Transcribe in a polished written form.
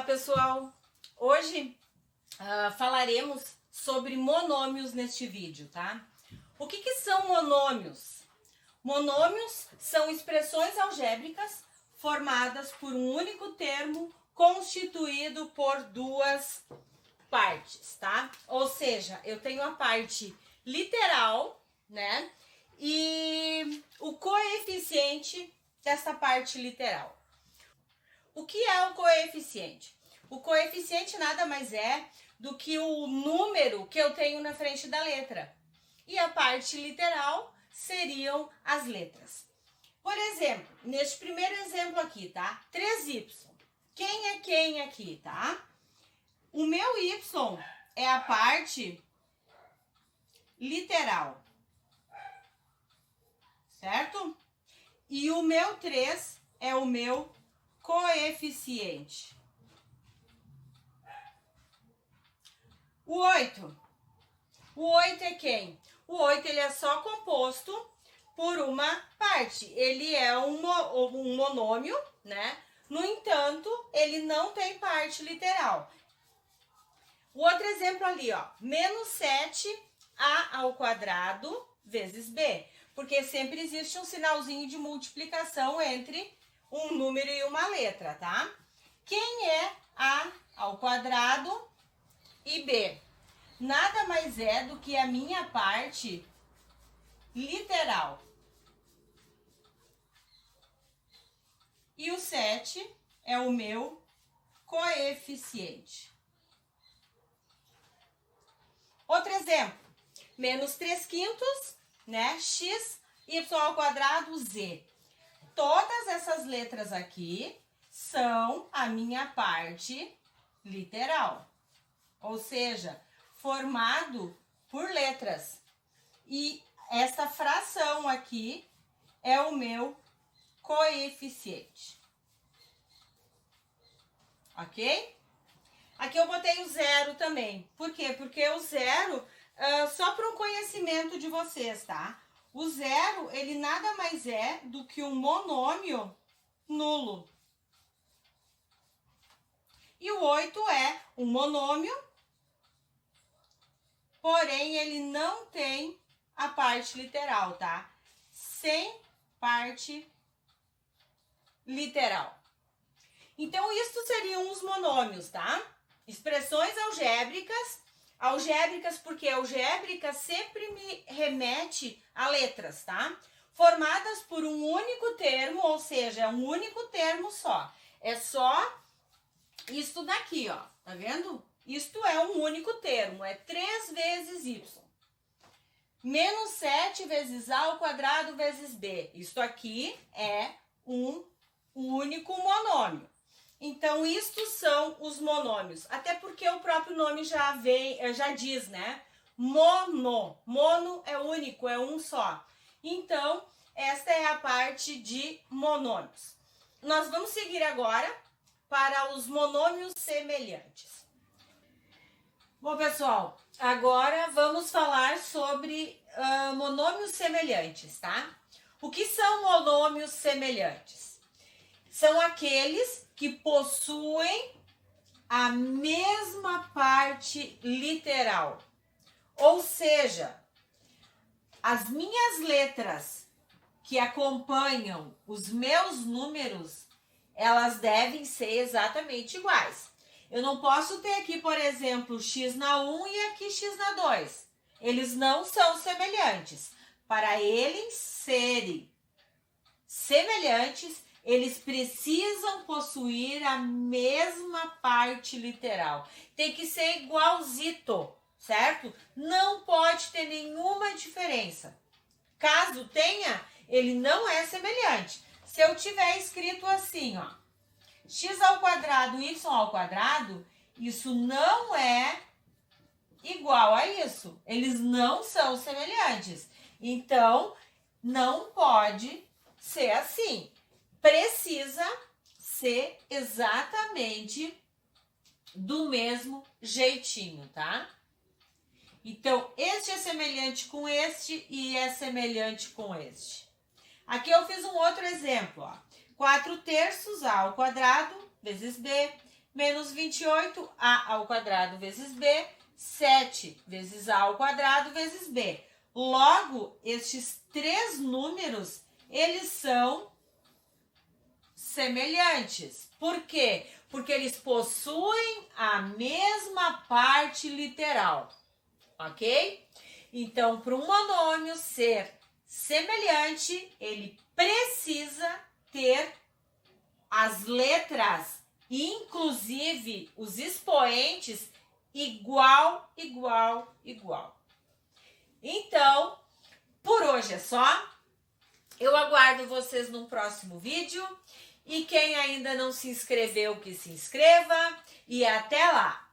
pessoal! Hoje falaremos sobre monômios neste vídeo, tá? O que são monômios? Monômios são expressões algébricas formadas por um único termo constituído por duas partes, tá? Ou seja, eu tenho a parte literal, né? E o coeficiente dessa parte literal. O que é o coeficiente? O coeficiente nada mais é do que o número que eu tenho na frente da letra. E a parte literal seriam as letras. Por exemplo, neste primeiro exemplo aqui, tá? 3y. Quem é quem aqui, tá? O meu y é a parte literal. Certo? E o meu 3 é o meu coeficiente. O 8. O 8 é quem? O 8 ele é só composto por uma parte. Ele é um monômio, né? No entanto, ele não tem parte literal. O outro exemplo ali, ó. Menos 7a ao quadrado vezes b. Porque sempre existe um sinalzinho de multiplicação entre um número e uma letra, tá? Quem é a ao quadrado e b? Nada mais é do que a minha parte literal. E o 7 é o meu coeficiente. Outro exemplo. Menos 3/5, né? X, y ao quadrado, z. Todas essas letras aqui são a minha parte literal. Ou seja, formado por letras. E essa fração aqui é o meu coeficiente. Ok? Aqui eu botei o zero também. Por quê? Porque o zero, só para um conhecimento de vocês, tá? O zero, ele nada mais é do que um monômio nulo. E o 8 é um monômio, porém ele não tem a parte literal, tá? Sem parte literal. Então, isso seriam os monômios, tá? Expressões algébricas. Algébricas porque algébrica sempre me remete a letras, tá? Formadas por um único termo, ou seja, é um único termo só. É só isto daqui, ó. Tá vendo? Isto é um único termo, é 3 vezes y. Menos 7 vezes a ao quadrado vezes b. Isto aqui é um único monômio. Então, isto são os monômios. Até porque o próprio nome já diz, né? Mono. Mono é único, é um só. Então, esta é a parte de monômios. Nós vamos seguir agora para os monômios semelhantes. Bom, pessoal, agora vamos falar sobre monômios semelhantes, tá? O que são monômios semelhantes? São aqueles que possuem a mesma parte literal. Ou seja, as minhas letras que acompanham os meus números, elas devem ser exatamente iguais. Eu não posso ter aqui, por exemplo, x na 1 e aqui x na 2. Eles não são semelhantes. Para eles serem semelhantes, eles precisam possuir a mesma parte literal. Tem que ser igualzito, certo? Não pode ter nenhuma diferença. Caso tenha, ele não é semelhante. Se eu tiver escrito assim, ó, x ao quadrado, y ao quadrado, isso não é igual a isso. Eles não são semelhantes. Então, não pode ser assim. Precisa ser exatamente do mesmo jeitinho, tá? Então, este é semelhante com este e é semelhante com este. Aqui eu fiz um outro exemplo, ó. 4/3 a ao quadrado vezes b menos 28, A ao quadrado vezes B, 7 vezes A ao quadrado vezes B. Logo, estes três números, eles são semelhantes. Por quê? Porque eles possuem a mesma parte literal, ok? Então, para um monômio ser semelhante, ele precisa ter as letras, inclusive os expoentes, igual, igual, igual. Então, por hoje é só. Eu aguardo vocês num próximo vídeo. E quem ainda não se inscreveu, que se inscreva. E até lá!